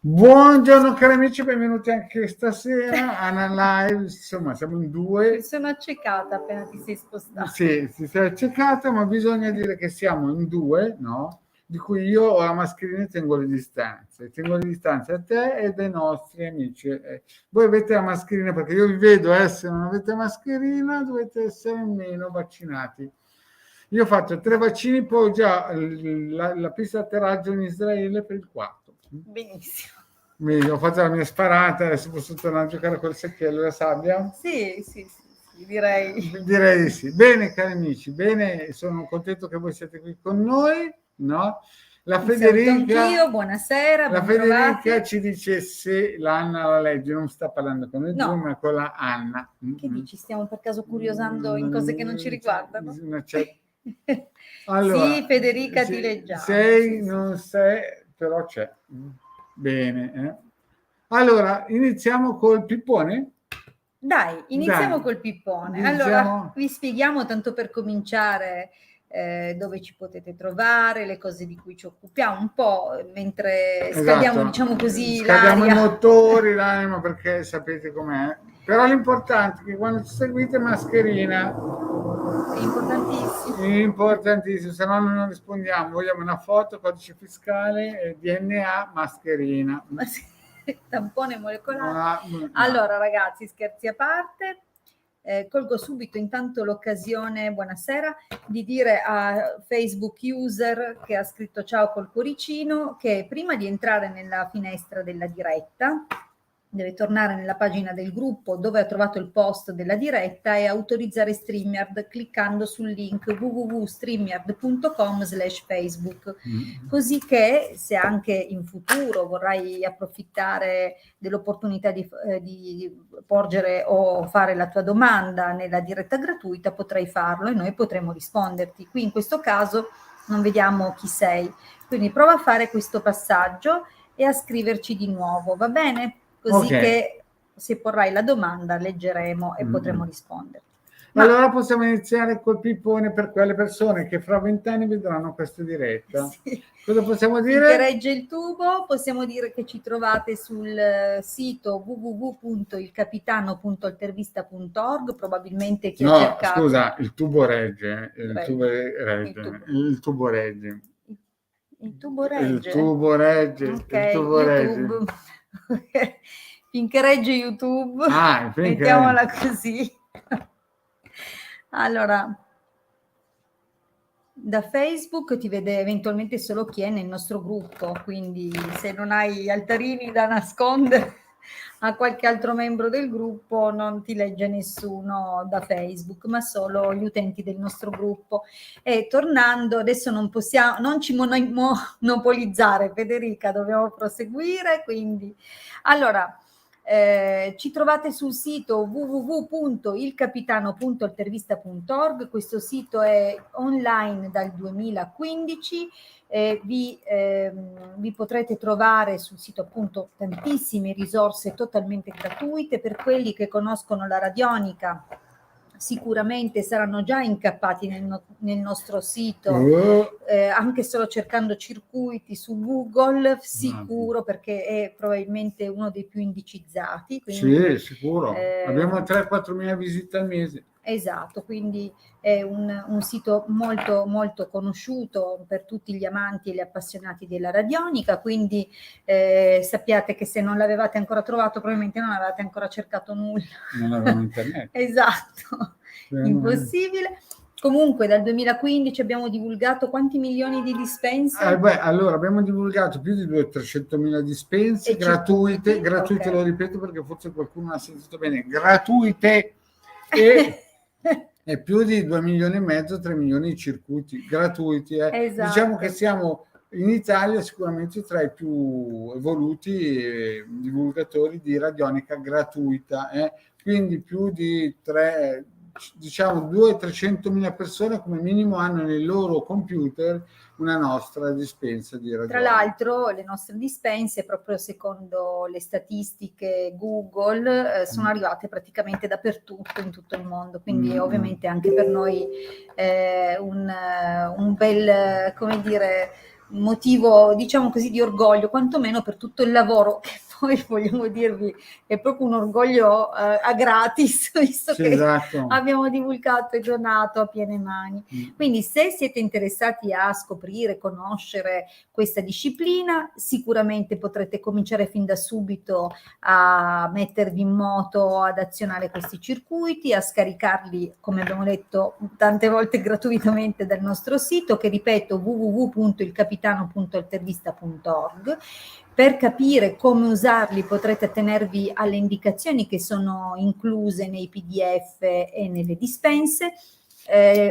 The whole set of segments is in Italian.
Buongiorno cari amici, benvenuti anche stasera a Live. Insomma, siamo in Mi due. sono accecata appena ti sei spostato. Sì, si è accecata, ma bisogna dire che siamo in due, no? Di cui io ho la mascherina e tengo le distanze. Tengo le distanze a te e dai nostri amici. Voi avete la mascherina perché io vi vedo, se non avete mascherina dovete essere meno vaccinati. Io ho fatto 3 vaccini, poi già la pista d'atterraggio in Israele per il quarto. Benissimo. Ho fatto la mia sparata, adesso posso tornare a giocare col secchiello e la sabbia? Sì, direi. Direi di sì. Bene, cari amici, bene, sono contento che voi siete qui con noi, no? La Vi saluto Federica, anch'io, buonasera, la Federica bentrovati. ci dice se l'Anna la legge, non sta parlando con noi due, No, ma con la Anna. che dici? Stiamo per caso curiosando in cose che non ci riguardano? Non c'è. Sì, Allora, Federica, ti leggiamo. sei, Sì, sì. non sei, però c'è. Bene. Allora, iniziamo col pippone? Dai, iniziamo Dai, col pippone. Allora, iniziamo. vi spieghiamo tanto per cominciare dove ci potete trovare, le cose di cui ci occupiamo, un po' mentre scaldiamo, Esatto, diciamo così, scaldiamo i l'aria. motori, l'anima, perché sapete com'è. Però l'importante è che quando ci seguite mascherina, È importantissimo. importantissimo, se no non rispondiamo. Vogliamo una foto, codice fiscale, DNA, mascherina. Ma sì, tampone molecolare. Ma- Allora, ragazzi, scherzi a parte, colgo subito intanto l'occasione, buonasera, di dire a Facebook user che ha scritto ciao col cuoricino che prima di entrare nella finestra della diretta deve tornare nella pagina del gruppo dove ha trovato il post della diretta e autorizzare StreamYard cliccando sul link www.streamyard.com/facebook, così che se anche in futuro vorrai approfittare dell'opportunità di porgere o fare la tua domanda nella diretta gratuita potrai farlo e noi potremo risponderti. Qui in questo caso non vediamo chi sei, quindi prova a fare questo passaggio e a scriverci di nuovo, va bene? Così che se porrai la domanda leggeremo e potremo risponderti. Allora possiamo iniziare col pippone per quelle persone che fra 20 anni vedranno questa diretta. Sì. Cosa possiamo dire? Finché regge il tubo, possiamo dire che ci trovate sul sito www.ilcapitano.altervista.org, probabilmente chi ha cercato... Scusa, il tubo regge, Il tubo regge. Il tubo regge? Il tubo regge, Ok, il tubo YouTube. Finché regge YouTube, mettiamola così. Allora, da Facebook ti vede eventualmente solo chi è nel nostro gruppo, quindi se non hai altarini da nascondere a qualche altro membro del gruppo non ti legge nessuno da Facebook, ma solo gli utenti del nostro gruppo. E tornando, adesso non ci monopolizzare, Federica, dobbiamo proseguire, quindi allora ci trovate sul sito www.ilcapitano.altervista.org. Questo sito è online dal 2015. Vi potrete trovare sul sito appunto tantissime risorse totalmente gratuite per quelli che conoscono la radionica. Sicuramente saranno già incappati nel nostro sito, anche solo cercando circuiti su Google, sicuro, perché è probabilmente uno dei più indicizzati. Quindi, sì, sicuro. Abbiamo 3-4 mila visite al mese. Esatto, quindi è un sito molto, molto conosciuto per tutti gli amanti e gli appassionati della radionica, quindi sappiate che se non l'avevate ancora trovato probabilmente non avevate ancora cercato nulla. Non avevamo internet. Esatto, impossibile. Comunque dal 2015 abbiamo divulgato quanti milioni di dispense? Allora abbiamo divulgato più di 200-300 mila dispense gratuite, okay. Lo ripeto perché forse qualcuno ha sentito bene, gratuite e più di 2 milioni e mezzo, 3 milioni di circuiti gratuiti. Esatto. Diciamo che siamo in Italia sicuramente tra i più evoluti divulgatori di radionica gratuita, quindi più di 200-300 mila persone come minimo hanno nei loro computer una nostra dispensa di radionica. Tra l'altro le nostre dispense, proprio secondo le statistiche Google, sono arrivate praticamente dappertutto in tutto il mondo, quindi ovviamente anche per noi un bel, come dire, motivo, diciamo così, di orgoglio, quantomeno per tutto il lavoro che poi vogliamo dirvi è proprio un orgoglio a gratis, visto Sì, che esatto. abbiamo divulgato e donato a piene mani. Quindi se siete interessati a scoprire, conoscere questa disciplina, sicuramente potrete cominciare fin da subito a mettervi in moto, ad azionare questi circuiti, a scaricarli, come abbiamo detto tante volte, gratuitamente dal nostro sito, che ripeto www.ilcapitano.altervista.org. Per capire come usarli potrete attenervi alle indicazioni che sono incluse nei PDF e nelle dispense,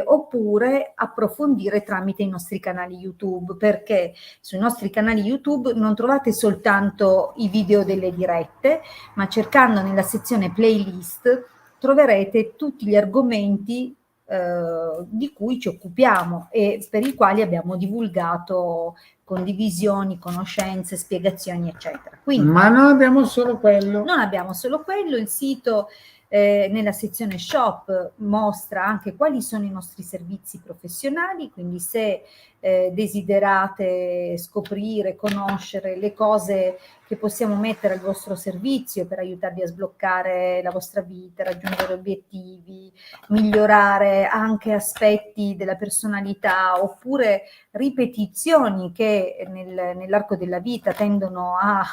oppure approfondire tramite i nostri canali YouTube, perché sui nostri canali YouTube non trovate soltanto i video delle dirette, ma cercando nella sezione playlist troverete tutti gli argomenti di cui ci occupiamo e per i quali abbiamo divulgato condivisioni, conoscenze, spiegazioni, eccetera. Quindi, ma non abbiamo solo quello. Non abbiamo solo quello, il sito nella sezione shop mostra anche quali sono i nostri servizi professionali, quindi se desiderate scoprire, conoscere le cose che possiamo mettere al vostro servizio per aiutarvi a sbloccare la vostra vita, raggiungere obiettivi, migliorare anche aspetti della personalità oppure ripetizioni che nell'arco della vita tendono a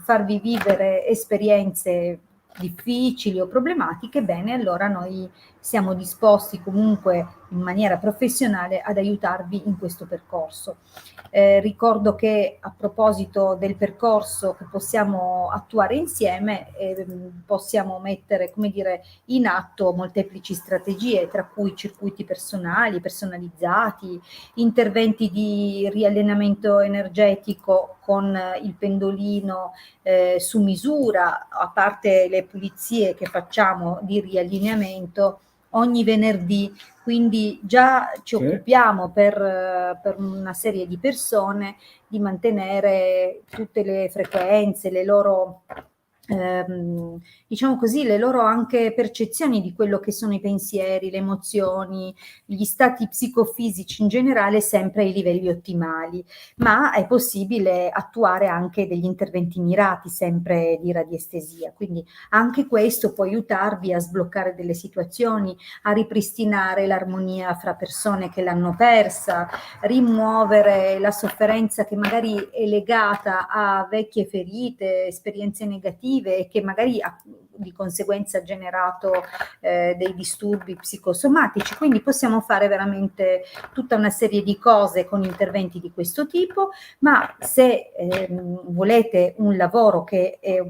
farvi vivere esperienze difficili o problematiche, bene, allora noi siamo disposti comunque in maniera professionale ad aiutarvi in questo percorso. Ricordo che a proposito del percorso che possiamo attuare insieme, possiamo mettere, come dire, in atto molteplici strategie, tra cui circuiti personali, personalizzati, interventi di riallenamento energetico con il pendolino su misura, a parte le pulizie che facciamo di riallineamento ogni venerdì, quindi già ci occupiamo per una serie di persone di mantenere tutte le frequenze, le loro diciamo così, le loro anche percezioni di quello che sono i pensieri, le emozioni, gli stati psicofisici in generale sempre ai livelli ottimali, ma è possibile attuare anche degli interventi mirati sempre di radiestesia, quindi anche questo può aiutarvi a sbloccare delle situazioni, a ripristinare l'armonia fra persone che l'hanno persa, rimuovere la sofferenza che magari è legata a vecchie ferite, esperienze negative e che magari di conseguenza ha generato dei disturbi psicosomatici. Quindi possiamo fare veramente tutta una serie di cose con interventi di questo tipo, ma se volete un lavoro che è,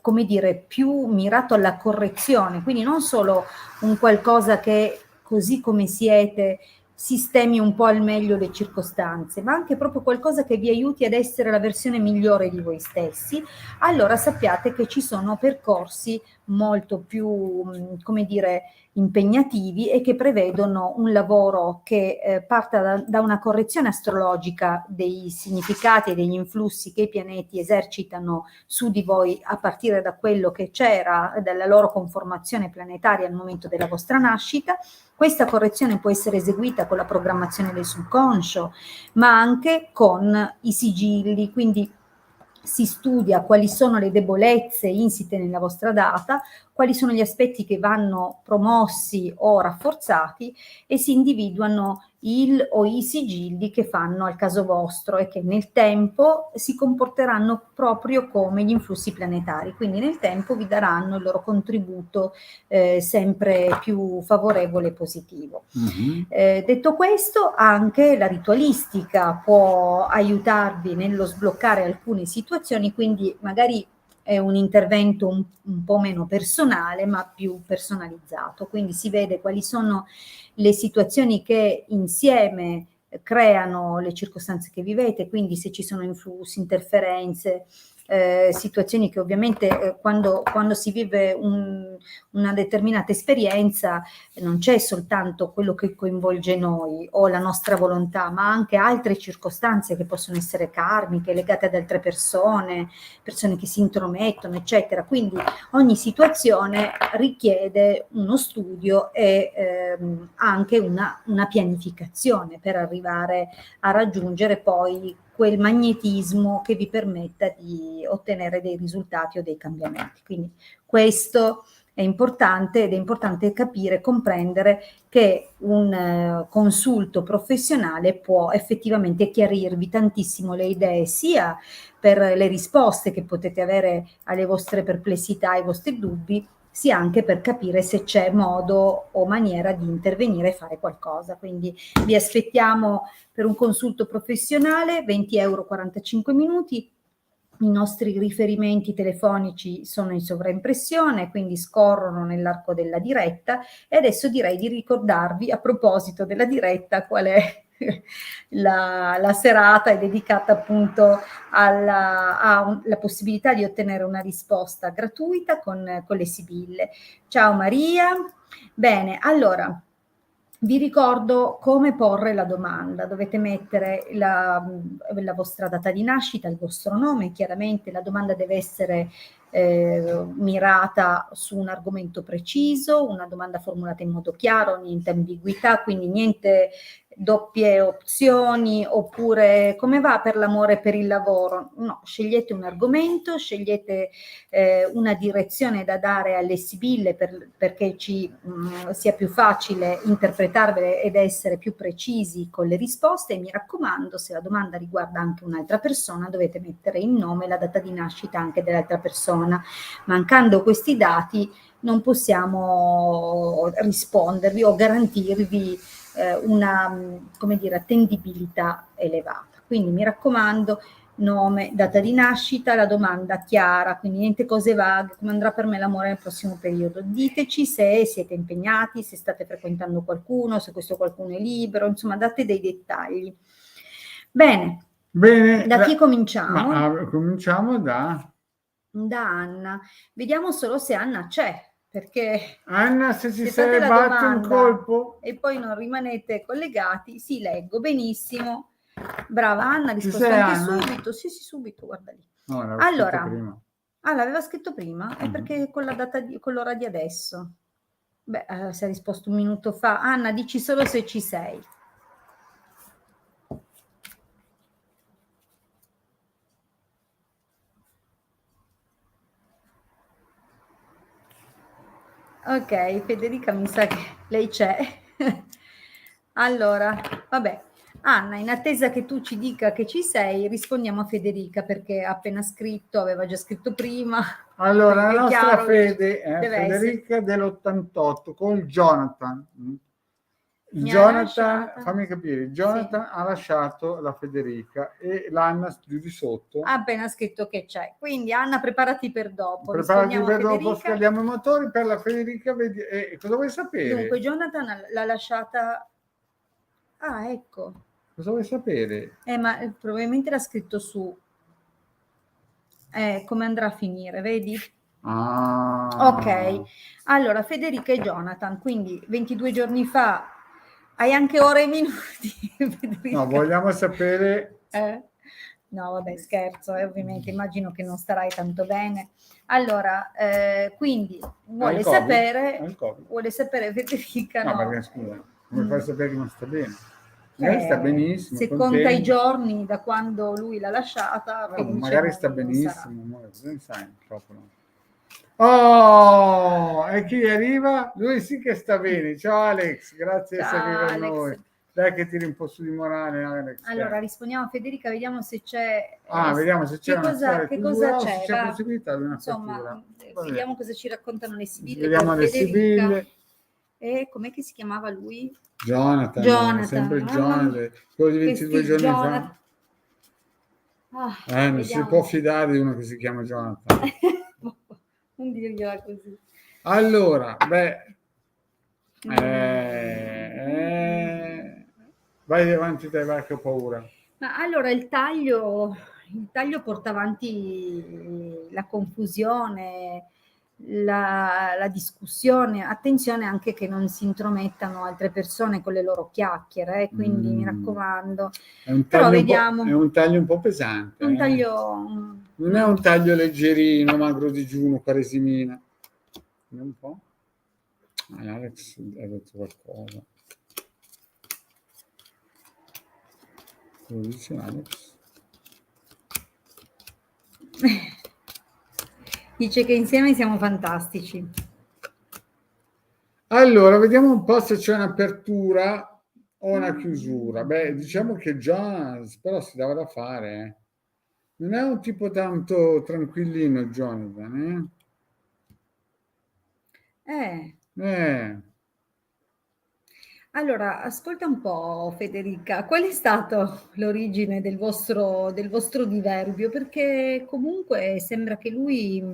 come dire, più mirato alla correzione, quindi non solo un qualcosa che così come siete sistemi un po' al meglio le circostanze, ma anche proprio qualcosa che vi aiuti ad essere la versione migliore di voi stessi, allora sappiate che ci sono percorsi molto più, come dire, impegnativi e che prevedono un lavoro che parta da una correzione astrologica dei significati e degli influssi che i pianeti esercitano su di voi a partire da quello che c'era, dalla loro conformazione planetaria al momento della vostra nascita. Questa correzione può essere eseguita con la programmazione del subconscio, ma anche con i sigilli, quindi si studia quali sono le debolezze insite nella vostra data, quali sono gli aspetti che vanno promossi o rafforzati e si individuano il o i sigilli che fanno al caso vostro e che nel tempo si comporteranno proprio come gli influssi planetari, quindi nel tempo vi daranno il loro contributo sempre più favorevole e positivo. Detto questo, anche la ritualistica può aiutarvi nello sbloccare alcune situazioni, quindi magari è un intervento un po' meno personale, ma più personalizzato. Quindi si vede quali sono le situazioni che insieme creano le circostanze che vivete, quindi se ci sono influssi, interferenze, situazioni che ovviamente quando si vive una determinata esperienza non c'è soltanto quello che coinvolge noi o la nostra volontà, ma anche altre circostanze che possono essere karmiche, legate ad altre persone che si intromettono, eccetera. Quindi ogni situazione richiede uno studio e anche una pianificazione per arrivare a raggiungere poi quel magnetismo che vi permetta di ottenere dei risultati o dei cambiamenti. Quindi questo è importante ed è importante capire, comprendere che un consulto professionale può effettivamente chiarirvi tantissimo le idee, sia per le risposte che potete avere alle vostre perplessità, ai vostri dubbi, sia anche per capire se c'è modo o maniera di intervenire e fare qualcosa. Quindi vi aspettiamo per un consulto professionale, 20 euro 45 minuti. I nostri riferimenti telefonici sono in sovraimpressione, quindi scorrono nell'arco della diretta, e adesso direi di ricordarvi, a proposito della diretta, qual è la serata è dedicata appunto alla possibilità di ottenere una risposta gratuita con le Sibille. Ciao Maria. Bene, allora vi ricordo come porre la domanda. Dovete mettere la vostra data di nascita, il vostro nome. Chiaramente la domanda deve essere mirata su un argomento preciso, una domanda formulata in modo chiaro, niente ambiguità, quindi niente doppie opzioni, oppure come va per l'amore e per il lavoro. No, scegliete un argomento, scegliete una direzione da dare alle Sibille perché ci sia più facile interpretarvele ed essere più precisi con le risposte. E mi raccomando, se la domanda riguarda anche un'altra persona, dovete mettere il nome e la data di nascita anche dell'altra persona. Mancando questi dati non possiamo rispondervi o garantirvi una, come dire, attendibilità elevata. Quindi mi raccomando, nome, data di nascita, la domanda chiara, quindi niente cose vaghe, come andrà per me l'amore nel prossimo periodo. Diteci se siete impegnati, se state frequentando qualcuno, se questo qualcuno è libero, insomma date dei dettagli. Bene, da chi cominciamo? Cominciamo da Anna. Vediamo solo se Anna c'è, perché Anna, se ci se sei, fate la batti un domanda colpo e poi non rimanete collegati, sì, leggo benissimo. Brava Anna, risposto sei, anche Anna? subito. Sì, subito, guarda lì. No, l'avevo scritto prima. L'aveva scritto prima? È perché con la data con l'ora di adesso. Beh, si è risposto un minuto fa. Anna, dici solo se ci sei. Ok, Federica mi sa che lei c'è. Allora, vabbè. Anna, in attesa che tu ci dica che ci sei, rispondiamo a Federica perché ha appena scritto, aveva già scritto prima. Allora, la nostra Fede è Federica dell'88 con Jonathan. Jonathan, fammi capire, Jonathan ha lasciato la Federica e l'Anna giù di sotto ha appena scritto che c'è. Quindi Anna, preparati per dopo. Preparati per dopo, scaldiamo i motori per la Federica. Cosa vuoi sapere? Dunque, Jonathan l'ha lasciata... Ah, ecco. Cosa vuoi sapere? Ma probabilmente l'ha scritto su... come andrà a finire, vedi? Ok, allora Federica e Jonathan, quindi 22 giorni fa, hai anche ore e minuti, Federica. No, vogliamo sapere... No, vabbè, scherzo, ovviamente immagino che non starai tanto bene. Allora, quindi vuole sapere Federica... No, perché scusa, come fai a sapere che non sta bene? Magari sta benissimo. Se conta i giorni da quando lui l'ha lasciata, magari sta benissimo, cosa ne sai proprio. Oh, e chi arriva? Lui sì che sta bene. Ciao Alex, grazie di essere qui con noi. Dai che tiri un po' su di morale, Alex. Allora, rispondiamo a Federica, vediamo se c'è... vediamo se c'è che cosa c'è. Se c'è possibilità di una Insomma, vediamo cosa ci raccontano le Sibille. Vediamo le Sibille. E com'è che si chiamava lui? Jonathan. Sempre Jonathan, quello di 22 giorni fa. Non si può fidare di uno che si chiama Jonathan. Non dirgliela così. Allora, vai avanti te, vai che ho paura. Ma allora il taglio il taglio porta avanti la confusione, la discussione. Attenzione anche che non si intromettano altre persone con le loro chiacchiere, quindi mi raccomando. Però vediamo. È un taglio un po' pesante. Un taglio... Non è un taglio leggerino, magro digiuno, Quaresimina. Un po'. Alex ha detto qualcosa. Lo dice Alex? Dice che insieme siamo fantastici. Allora, vediamo un po' se c'è un'apertura o una chiusura. Beh, diciamo che già, però si dava da fare. Non è un tipo tanto tranquillino, Jonathan, Allora, ascolta un po', Federica, qual è stata l'origine del vostro diverbio? Perché comunque sembra che lui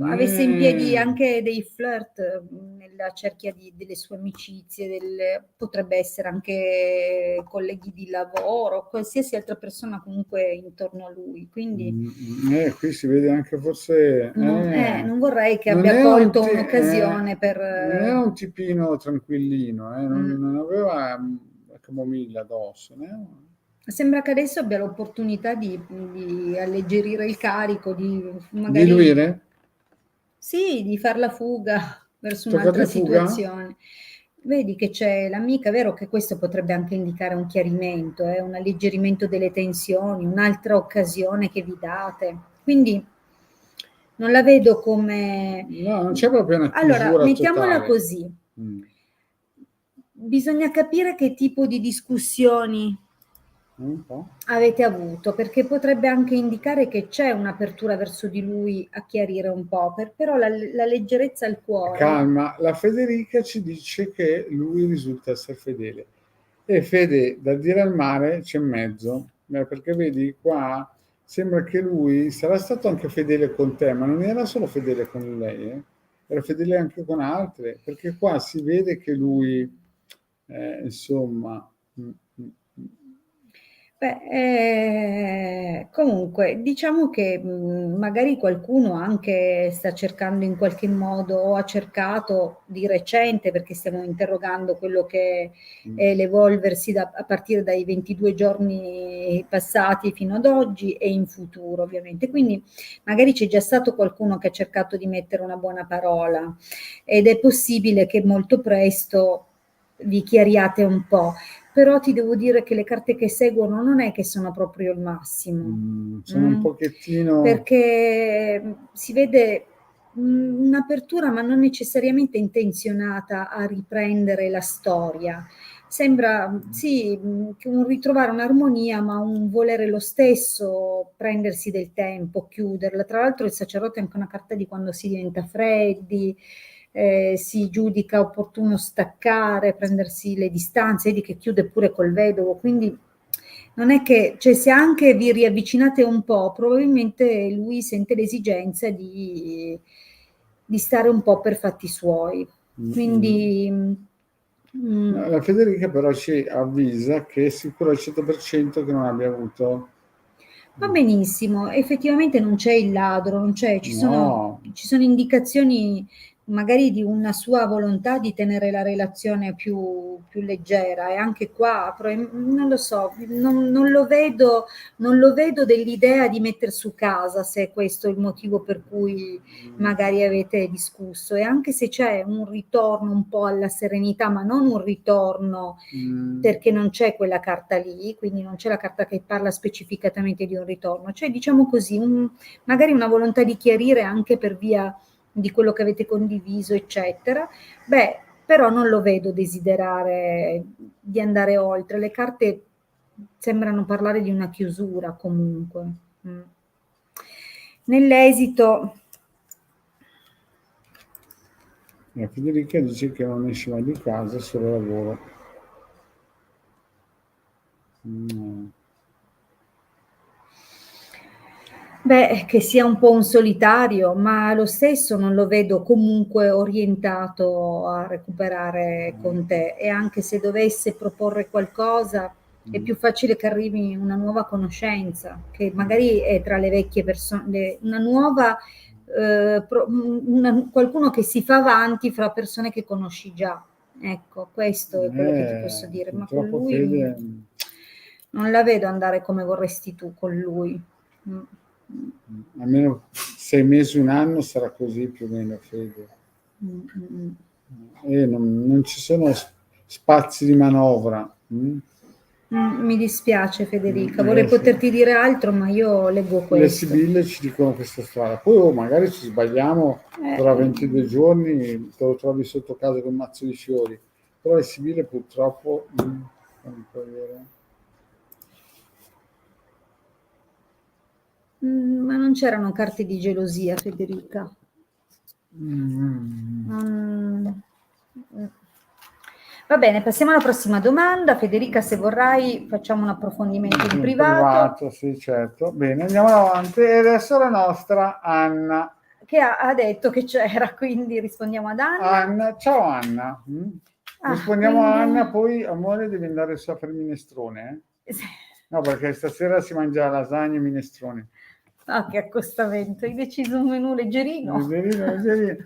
avesse in piedi anche dei flirt nella cerchia delle sue amicizie, potrebbe essere anche colleghi di lavoro, qualsiasi altra persona comunque intorno a lui. Quindi qui si vede anche forse... non vorrei che abbia colto un'occasione per... Non era un tipino tranquillino, non aveva la camomilla addosso, no? Sembra che adesso abbia l'opportunità di alleggerire il carico, di magari... Diluire? Sì, di far la fuga verso un'altra situazione. Vedi che c'è l'amica, è vero che questo potrebbe anche indicare un chiarimento, un alleggerimento delle tensioni, un'altra occasione che vi date. Quindi non la vedo come... No, non c'è proprio una chiusura Allora, mettiamola totale. così. Bisogna capire che tipo di discussioni avete avuto, perché potrebbe anche indicare che c'è un'apertura verso di lui a chiarire un po', però la leggerezza al cuore... Calma, la Federica ci dice che lui risulta essere fedele. E fede, da dire al mare, c'è in mezzo, perché vedi qua, sembra che lui sarà stato anche fedele con te, ma non era solo fedele con lei, era fedele anche con altre, perché qua si vede che lui, insomma... comunque, diciamo che magari qualcuno anche sta cercando in qualche modo, o ha cercato di recente, perché stiamo interrogando quello che è l'evolversi a partire dai 22 giorni passati fino ad oggi e in futuro, ovviamente. Quindi magari c'è già stato qualcuno che ha cercato di mettere una buona parola ed è possibile che molto presto vi chiariate un po'. Però ti devo dire che le carte che seguono non è che sono proprio il massimo. Sono un pochettino... Perché si vede un'apertura, ma non necessariamente intenzionata a riprendere la storia. Sembra, sì, che un ritrovare un'armonia, ma un volere lo stesso, prendersi del tempo, chiuderla. Tra l'altro il sacerdote è anche una carta di quando si diventa freddi, si giudica opportuno staccare, prendersi le distanze, vedi che chiude pure col vedovo, quindi non è che, cioè, se anche vi riavvicinate un po', probabilmente lui sente l'esigenza di stare un po' per fatti suoi. Quindi... La Federica però ci avvisa che è sicuro al 100% che non abbia avuto... Va benissimo, effettivamente non c'è il ladro, non c'è, ci sono indicazioni magari di una sua volontà di tenere la relazione più leggera, e anche qua non lo so, non lo vedo dell'idea di metter su casa, se è questo il motivo per cui magari avete discusso, e anche se c'è un ritorno un po' alla serenità, ma non un ritorno perché non c'è quella carta lì, quindi non c'è la carta che parla specificatamente di un ritorno, cioè diciamo così, magari una volontà di chiarire anche per via di quello che avete condiviso, eccetera. Però non lo vedo desiderare di andare oltre. Le carte sembrano parlare di una chiusura comunque. Nell'esito... La Federica dice che non esce mai di casa, solo lavoro. Che sia un po' un solitario, ma lo stesso non lo vedo comunque orientato a recuperare con te, e anche se dovesse proporre qualcosa, È più facile che arrivi una nuova conoscenza, che magari è tra le vecchie persone, una nuova, qualcuno che si fa avanti fra persone che conosci già. Ecco, questo è quello che ti posso dire, ma con purtroppo lui Fede, non la vedo andare come vorresti tu con lui. almeno 6 mesi, un anno sarà così più o meno, Fede. E non ci sono spazi di manovra. Mi dispiace Federica, vorrei poterti dire altro, ma io leggo Le questo. sibille ci dicono questa strada. Poi magari ci sbagliamo, tra 22 giorni te lo trovi sotto casa con un mazzo di fiori. Però le sibille purtroppo non puoi avere. Ma non c'erano carte di gelosia, Federica. Va bene, passiamo alla prossima domanda. Federica, se vorrai, facciamo un approfondimento in privato. Sì, certo. Bene, andiamo avanti. E adesso la nostra Anna. Che ha detto che c'era, quindi rispondiamo ad Anna. Ciao Anna. Rispondiamo a Anna, poi amore devi andare su a fare minestrone. Sì. No, perché stasera si mangia lasagne e minestrone. Ah, che accostamento, hai deciso un menù leggerino. Leggerino.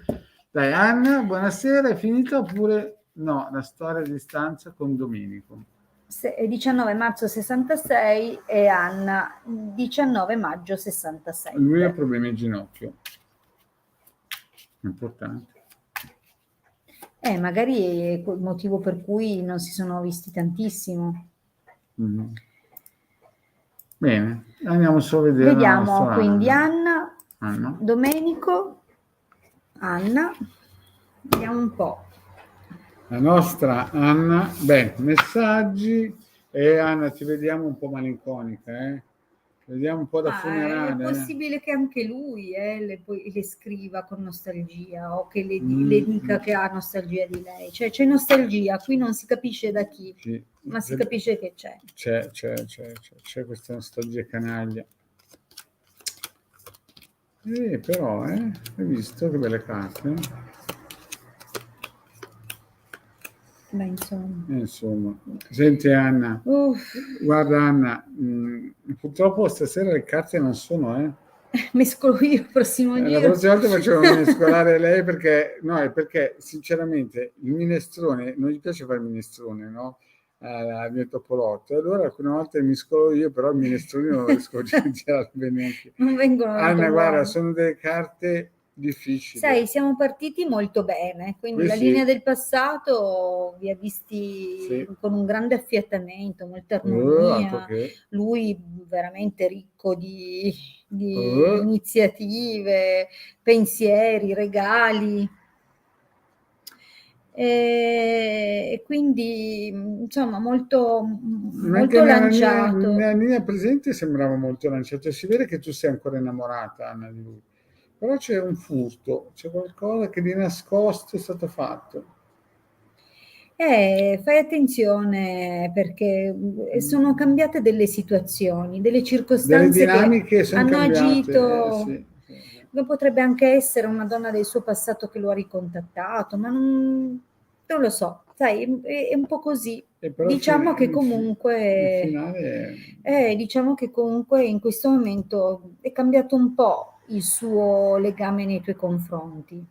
Dai, Anna, buonasera, è finita oppure no? La storia a distanza con Domenico. 19 marzo 66 e Anna 19 maggio 67. Lui ha problemi al ginocchio. Importante. Magari è il motivo per cui non si sono visti tantissimo. Bene, andiamo su a vedere. Vediamo quindi Anna, Domenico, Anna, vediamo un po'. La nostra Anna, messaggi, e Anna ti vediamo un po' malinconica, vediamo un po' da funerale. È possibile che anche lui le scriva con nostalgia o che le dica che ha nostalgia di lei, cioè c'è nostalgia, qui non si capisce da chi, sì, ma si capisce che c'è. C'è questa nostalgia canaglia. Però, hai visto che belle carte? Insomma. Senti Anna, guarda Anna, purtroppo stasera le carte non sono, mescolo io il prossimo giro. La prossima volta facciamo mescolare lei perché sinceramente il minestrone, non gli piace fare il minestrone, no? Al mio topolotto, allora alcune volte mescolo io, però il minestrone non lo riesco a girare bene anche. Non vengono. Anna, guarda, sono delle carte difficili. Sai, siamo partiti molto bene, quindi la linea del passato vi ha visti con un grande affiatamento, molta armonia, lui veramente ricco di iniziative, pensieri, regali. E quindi insomma molto lanciato. Nella linea presente sembrava molto lanciato, si vede che tu sei ancora innamorata, Anna, di lui. Però c'è un furto, c'è qualcosa che di nascosto è stato fatto. Fai attenzione perché sono cambiate delle situazioni, delle circostanze, delle dinamiche che hanno agito. Potrebbe anche essere una donna del suo passato che lo ha ricontattato, ma non lo so, sai, è un po' così. Diciamo che comunque diciamo che comunque in questo momento è cambiato un po' il suo legame nei tuoi confronti.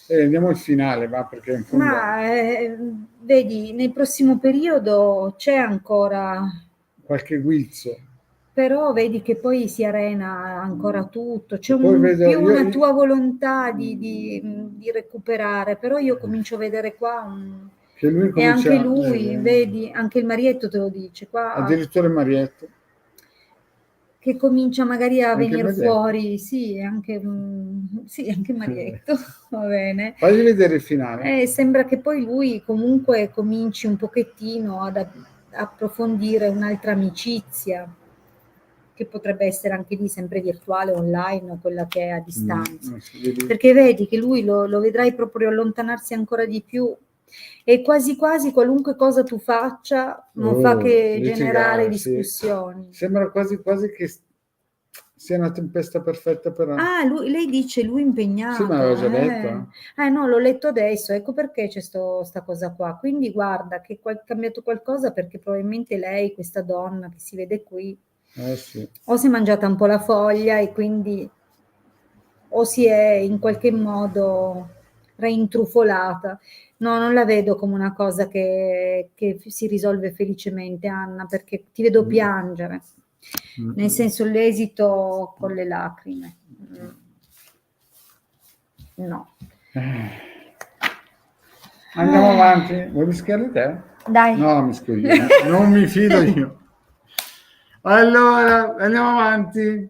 Andiamo al finale, va, perché in fondo... Ma vedi, nel prossimo periodo c'è ancora qualche guizzo. Però vedi che poi si arena ancora tutto, c'è una tua volontà di recuperare, però io comincio a vedere qua che lui e anche lui, vedi, anche il Marietto te lo dice qua. Addirittura il Marietto. Che comincia magari a venire fuori, anche il Marietto, va bene. Fagli vedere il finale. Sembra che poi lui comunque cominci un pochettino ad approfondire un'altra amicizia, che potrebbe essere anche lì sempre virtuale, online, o quella che è a distanza. Perché vedi che lui lo vedrai proprio allontanarsi ancora di più e quasi quasi qualunque cosa tu faccia non fa che generare discussioni. Sembra quasi quasi che sia una tempesta perfetta per... Ah, lei dice lui impegnato. Sì, ma l'avevo già detto. No, l'ho letto adesso, ecco perché c'è sta cosa qua. Quindi guarda che è cambiato qualcosa perché probabilmente lei, questa donna che si vede qui, Sì. o si è mangiata un po' la foglia e quindi o si è in qualche modo reintrufolata. No, non la vedo come una cosa che si risolve felicemente, Anna, perché ti vedo piangere. Nel senso l'esito con le lacrime. No. Andiamo avanti. Vuoi mischiare te? Dai. No, mischio io. Non mi fido io. Allora, andiamo avanti.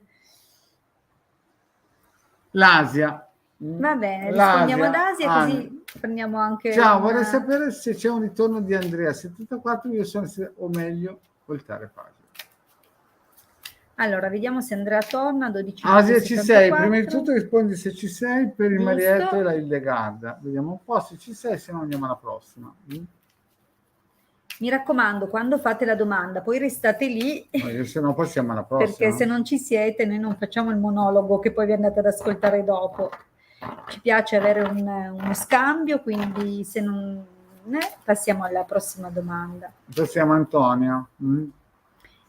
L'Asia. Va bene, rispondiamo ad Asia così prendiamo anche... Ciao, vorrei sapere se c'è un ritorno di Andrea 74, io sono, o meglio, voltare pagina. Allora, vediamo se Andrea torna, 12 Asia ci sei, prima di tutto rispondi se ci sei per il Giusto. Marietto e la Hildegarda. Vediamo un po' se ci sei, se no andiamo alla prossima. Mi raccomando, quando fate la domanda, poi restate lì, se no passiamo alla prossima. Perché se non ci siete, noi non facciamo il monologo che poi vi andate ad ascoltare dopo. Ci piace avere uno scambio, quindi se non passiamo alla prossima domanda. Passiamo a Antonia.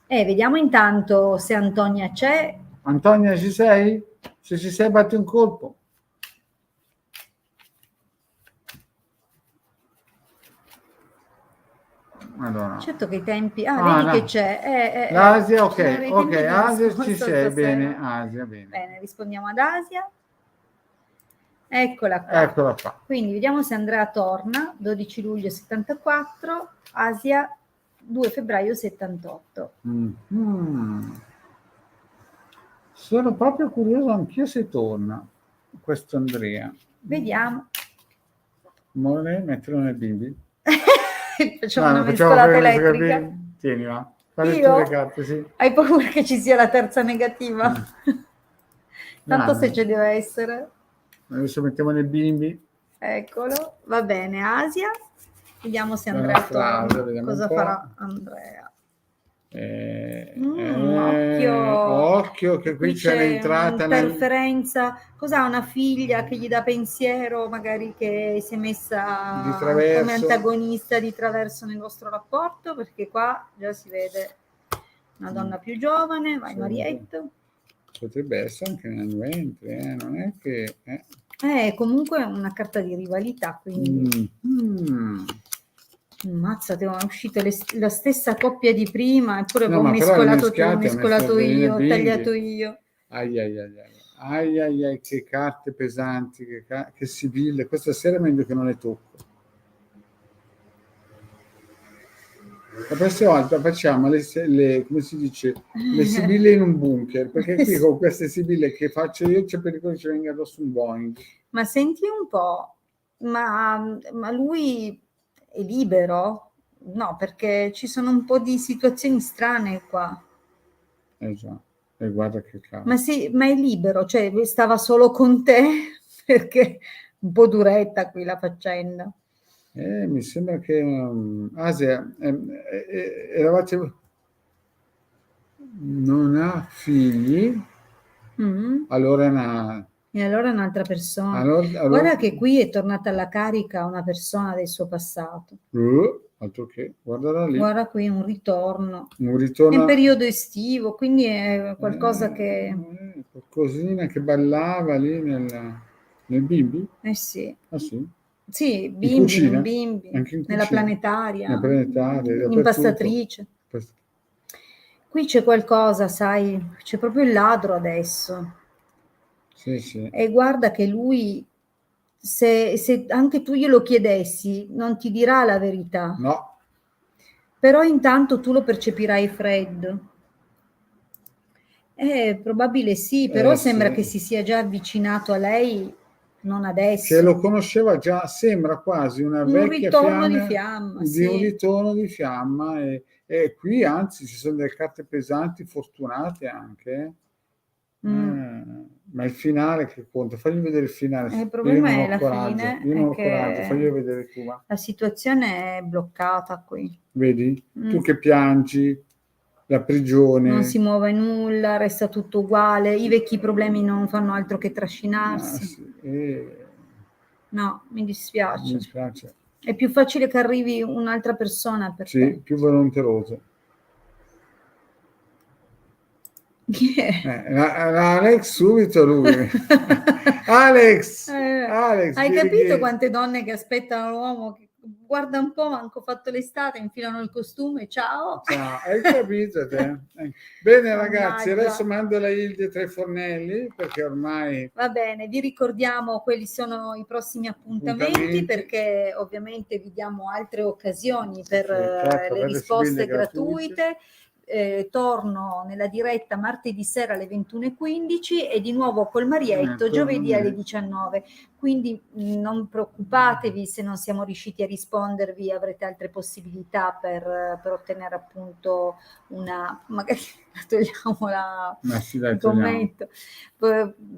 Vediamo intanto se Antonia c'è. Antonia, ci sei? Se ci sei, batti un colpo. Madonna. Certo che i tempi... vedi no. che c'è. L'Asia, ok, Asia ci sei, bene, Asia, bene. Bene, rispondiamo ad Asia. Eccola qua. Eccola qua. Quindi vediamo se Andrea torna, 12 luglio 74, Asia 2 febbraio 78. Sono proprio curioso anch'io se torna questo Andrea. Vediamo. Vuole metterlo nel bimbi? Facciamo una mescolata elettrica. Tieni, va. Io? Le carte, sì. Hai paura che ci sia la terza negativa? Tanto se ce deve essere. Adesso mettiamo nel bimbi. Eccolo, va bene, Asia. Vediamo se Andrea torna. Cosa farà Andrea? Occhio che qui c'è l'entrata. Interferenza. Cos'ha una figlia che gli dà pensiero, magari che si è messa come antagonista di traverso nel vostro rapporto, perché qua già si vede una donna più giovane. Vai, Marietto. Potrebbe essere anche nel ventre, non è che... Comunque è una carta di rivalità, quindi... Mazzate, è uscita la stessa coppia di prima, eppure ho mescolato tu, mescolato io, ho tagliato io. Ai, che carte pesanti, che sibille. Questa sera è meglio che non le tocco. La prossima volta facciamo come si dice, le sibille in un bunker, perché qui con queste sibille che faccio io c'è pericolo che ci venga addosso un Boeing. Ma senti un po', ma lui è libero? No, perché ci sono un po' di situazioni strane qua. Già, e guarda che cazzo. Ma è libero, cioè stava solo con te, perché un po' duretta qui la faccenda. Mi sembra che Asia eravate, non ha figli, allora è una... E allora è un'altra persona. Allora... Guarda che qui è tornata alla carica una persona del suo passato. Altro che, guardala lì. Guarda qui un ritorno. Un ritorno. È in periodo estivo, quindi è qualcosa che... Qualcosina che ballava lì nel bimbi? Sì. Ah sì? Sì, bimbi, non bimbi, nella planetaria, impastatrice. Qui c'è qualcosa, sai, c'è proprio il ladro adesso. Sì. E guarda che lui, se anche tu glielo chiedessi, non ti dirà la verità. No. Però intanto tu lo percepirai freddo. Probabile sì, però sembra che si sia già avvicinato a lei. Non adesso. Che lo conosceva già, sembra quasi una vecchia fiamma, di fiamma, di un ritorno di fiamma e qui anzi ci sono delle carte pesanti, fortunate anche. Ma il finale che conta, fagli vedere il finale. Il problema è la fine. Io non ho coraggio, fagli vedere tu. Va. La situazione è bloccata qui. Vedi? Tu che piangi. la prigione. Non si muove nulla, resta tutto uguale, i vecchi problemi non fanno altro che trascinarsi. Sì. No, mi dispiace. Mi dispiace. È più facile che arrivi un'altra persona per Sì, te. più volonteroso. Chi è? Alex subito lui. Alex! Alex, Hai Bill capito Gates. quante donne che aspettano l'uomo che guarda un po', manco fatto l'estate, infilano il costume, ciao. Ciao, hai capito te? Bene ragazzi, Mannaggia. adesso mando la Ilde tra i fornelli perché ormai... Va bene, vi ricordiamo quelli sono i prossimi appuntamenti, perché ovviamente vi diamo altre occasioni per certo, le per risposte le gratuite. Torno nella diretta martedì sera alle 21:15 e di nuovo col Marietto giovedì alle 19. Quindi non preoccupatevi se non siamo riusciti a rispondervi, avrete altre possibilità per ottenere appunto una, magari togliamo il commento,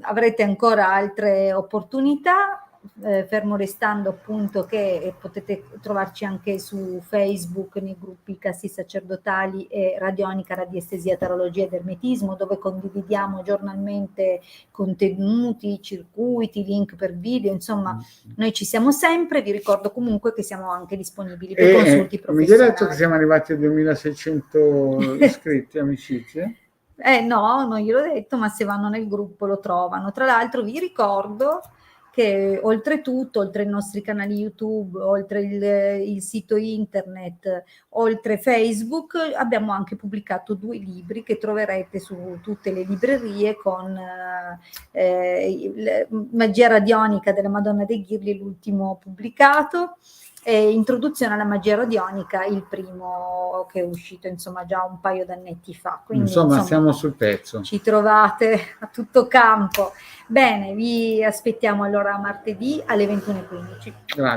avrete ancora altre opportunità. Fermo restando appunto che potete trovarci anche su Facebook nei gruppi Casti Sacerdotali e Radionica, Radiestesia, Tarologia ed Ermetismo, dove condividiamo giornalmente contenuti, circuiti, link per video, insomma noi ci siamo sempre. Vi ricordo comunque che siamo anche disponibili per consulti professionali. Mi hai detto che siamo arrivati a 2600 iscritti, amicizie? No, non gliel'ho detto, ma se vanno nel gruppo lo trovano. Tra l'altro vi ricordo che oltretutto, oltre ai nostri canali YouTube, oltre il sito internet, oltre Facebook, abbiamo anche pubblicato 2 libri che troverete su tutte le librerie con Magia radionica della Madonna dei Ghirli, l'ultimo pubblicato, e Introduzione alla magia radionica, il primo che è uscito insomma già un paio d'annetti fa. Quindi, insomma siamo sul pezzo. Ci trovate a tutto campo. Bene, vi aspettiamo allora martedì alle 21:15. Grazie.